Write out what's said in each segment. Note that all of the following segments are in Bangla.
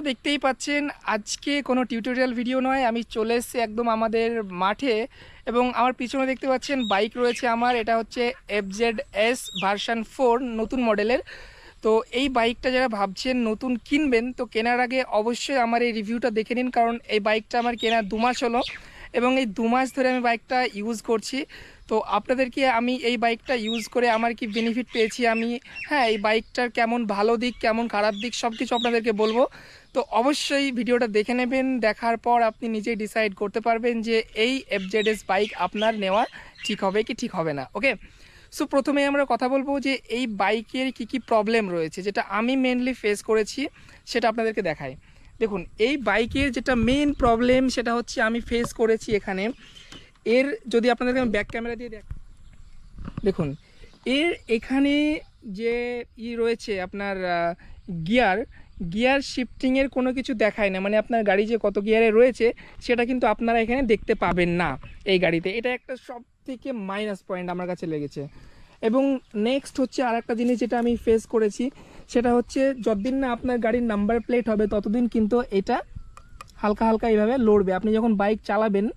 দেখতেই পাচ্ছেন আজকে কোনো টিউটোরিয়াল ভিডিও নয়, আমি চলে এসেছি একদম আমাদের মাঠে। এবং আমার পিছনে দেখতে পাচ্ছেন বাইক রয়েছে আমার, এটা হচ্ছে Fzs ভার্সন 4 নতুন মডেলের। তো এই বাইকটা যারা ভাবছেন নতুন কিনবেন, তো কেনার আগে অবশ্যই আমার এই রিভিউটা দেখে নিন, কারণ এই বাইকটা আমার কেনা 2 মাস হলো এবং এই 2 মাস ধরে আমি বাইকটা ইউজ করছি। তো আপনাদেরকে আমি এই বাইকটা ইউজ করে আমার কি বেনিফিট পেয়েছি, আমি এই বাইকটার কেমন ভালো দিক কেমন খারাপ দিক সব কিছু আপনাদেরকে বলবো। তো অবশ্যই ভিডিওটা দেখে নেবেন, দেখার পর আপনি নিজেই ডিসাইড করতে পারবেন যে এই Fzs বাইক আপনার নেওয়া ঠিক হবে কি ঠিক হবে না। ওকে, সো প্রথমে আমরা কথা বলবো যে এই বাইকের কি প্রবলেম রয়েছে, যেটা আমি মেনলি ফেস করেছি সেটা আপনাদেরকে দেখাই। দেখুন, এই বাইকের যেটা মেন প্রবলেম সেটা হচ্ছে আমি ফেস করেছি এখানে। এর যদি আপনাদেরকে আমি ব্যাক ক্যামেরা দিয়ে দেখুন, এর এখানে যে রয়েছে আপনার গিয়ার শিফটিংয়ের কোনো কিছু দেখায় না, মানে আপনার গাড়ি যে কত গিয়ারে রয়েছে সেটা কিন্তু আপনারা এখানে দেখতে পাবেন না এই গাড়িতে। এটা একটা সব থেকে মাইনাস পয়েন্ট আমার কাছে লেগেছে। এবং নেক্সট হচ্ছে আর একটা জিনিস যেটা আমি ফেস করেছি, সেটা হচ্ছে যতদিন না আপনার গাড়ির নাম্বার প্লেট হবে ততদিন কিন্তু এটা হালকা হালকা এইভাবে লড়বে। আপনি যখন বাইক চালাবেন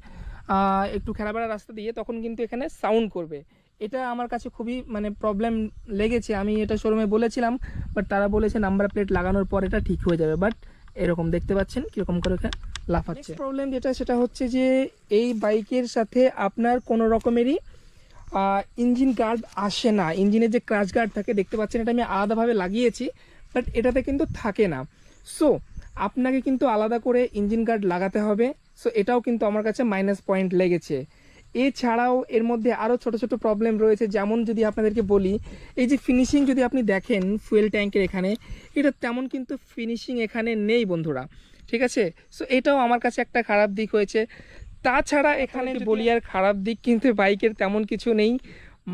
একটু খেলাবেড়া রাস্তা দিয়ে, তখন কিন্তু এখানে সাউন্ড করবে। এটা আমার কাছে খুবই মানে প্রবলেম লেগেছে। আমি এটা শোরুমে বলেছিলাম, বাট তারা বলেছে নাম্বার প্লেট লাগানোর পর এটা ঠিক হয়ে যাবে। বাট এরকম দেখতে পাচ্ছেন কীরকম করে লাফাচ্ছে। প্রবলেম যেটা সেটা হচ্ছে যে এই বাইকের সাথে আপনার কোনো রকমেরই ইঞ্জিন গার্ড আসে না। ইঞ্জিনের যে ক্র্যাশ গার্ড থাকে দেখতে পাচ্ছেন, এটা আমি আলাদাভাবে লাগিয়েছি, বাট এটাতে কিন্তু থাকে না। সো আপনাকে কিন্তু আলাদা করে ইঞ্জিন গার্ড লাগাতে হবে। সো এটাও কিন্তু আমার কাছে মাইনাস পয়েন্ট লেগেছে। এছাড়াও এর মধ্যে আরও ছোট ছোট প্রবলেম রয়েছে, যেমন যদি আপনাদেরকে বলি, এই যে ফিনিশিং যদি আপনি দেখেন ফুয়েল ট্যাঙ্কের এখানে, এটা তেমন কিন্তু ফিনিশিং এখানে নেই বন্ধুরা, ঠিক আছে। সো এটাও আমার কাছে একটা খারাপ দিক হয়েছে। তাছাড়া এখানে বলি আর খারাপ দিক কিন্তু বাইকের তেমন কিছু নেই।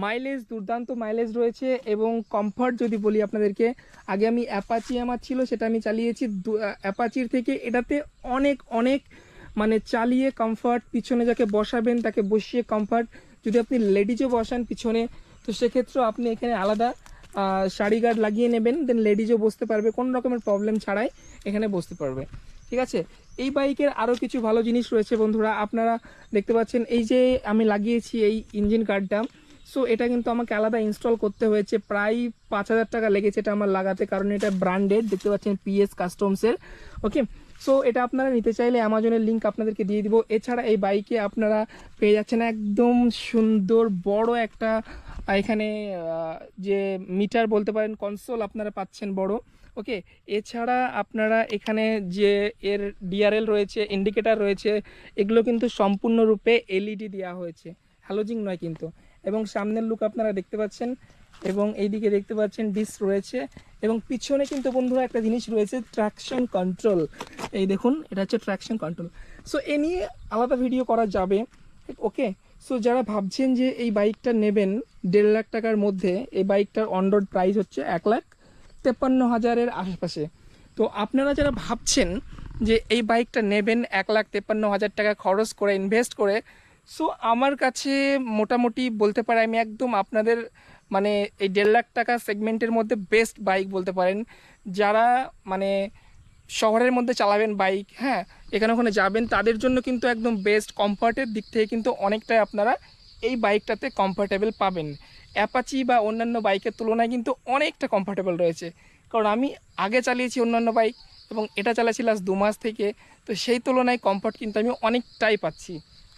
মাইলেজ দুর্দান্ত মাইলেজ রয়েছে। এবং কমফর্ট যদি বলি আপনাদেরকে, আগে আমি অ্যাপাচি আমার ছিল, সেটা আমি চালিয়েছি। অ্যাপাচির থেকে এটাতে অনেক অনেক মানে চালিয়ে কমফর্ট, পিছনে যাকে বসাবেন তাকে বসিয়ে কমফর্ট। যদি আপনি লেডিজও বসান পিছনে, তো সেক্ষেত্রেও আপনি এখানে আলাদা শাড়ি গার্ড লাগিয়ে নেবেন, দেন লেডিজও বসতে পারবে, কোনো রকমের প্রবলেম ছাড়াই এখানে বসতে পারবে, ঠিক আছে। এই বাইকের আরও কিছু ভালো জিনিস রয়েছে বন্ধুরা, আপনারা দেখতে পাচ্ছেন এই যে আমি লাগিয়েছি এই ইঞ্জিন গার্ডটা। সো এটা কিন্তু আমাকে আলাদা ইনস্টল করতে হয়েছে, প্রায় 5,000 টাকা লেগেছে এটা আমার লাগাতে, কারণ এটা ব্র্যান্ডেড, দেখতে পাচ্ছেন PS কাস্টমসের। ওকে, সো এটা আপনারা নিতে চাইলে অ্যামাজনের লিঙ্ক আপনাদেরকে দিয়ে দিব। এছাড়া এই বাইকে আপনারা পেয়ে যাচ্ছেন একদম সুন্দর বড় একটা এখানে যে মিটার বলতে পারেন, কনসোল আপনারা পাচ্ছেন বড়। ওকে, এছাড়া আপনারা এখানে যে এর ডিআরএল রয়েছে, ইন্ডিকেটার রয়েছে, এগুলো কিন্তু সম্পূর্ণরূপে LED দেওয়া হয়েছে, হ্যালোজিং নয় কিন্তু। এবং সামনের লুক আপনারা দেখতে পাচ্ছেন, এবং এইদিকে দেখতে পাচ্ছেন ডিস্ক রয়েছে। এবং পিছনে কিন্তু বন্ধুরা একটা জিনিস রয়েছে, ট্র্যাকশন কন্ট্রোল। এই দেখুন, এটা হচ্ছে ট্র্যাকশন কন্ট্রোল। সো এ নিয়ে আলাদা ভিডিও করা যাবে। ওকে, সো যারা ভাবছেন যে এই বাইকটা নেবেন 1.5 লাখ টাকার মধ্যে, এই বাইকটার অন রোড প্রাইস হচ্ছে 1,53,000-এর আশেপাশে। তো আপনারা যারা ভাবছেন যে এই বাইকটা নেবেন 1,53,000 টাকা খরচ করে, ইনভেস্ট করে, সো আমার কাছে মোটামুটি বলতে পারে আমি একদম আপনাদের মানে এই 1.5 লাখ টাকা সেগমেন্টের মধ্যে বেস্ট বাইক বলতে পারেন। যারা মানে শহরের মধ্যে চালাবেন বাইক, এখানে ওখানে যাবেন, তাদের জন্য কিন্তু একদম বেস্ট। কমফর্টের দিক থেকে কিন্তু অনেকটাই আপনারা এই বাইকটাতে কমফর্টেবল পাবেন। অ্যাপাচি বা অন্যান্য বাইকের তুলনায় কিন্তু অনেকটা কমফর্টেবল রয়েছে, কারণ আমি আগে চালিয়েছি অন্যান্য বাইক এবং এটা চালাচ্ছি লাস্ট 2 মাস থেকে। তো সেই তুলনায় কমফর্ট কিন্তু আমি অনেকটাই পাচ্ছি।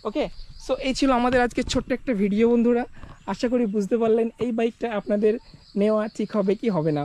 ওকে, সো এই ছিল আমাদের আজকে ছোট্ট একটা ভিডিও বন্ধুরা। আশা করি বুঝতে পারলেন এই বাইকটা আপনাদের নেওয়া ঠিক হবে কি হবে না।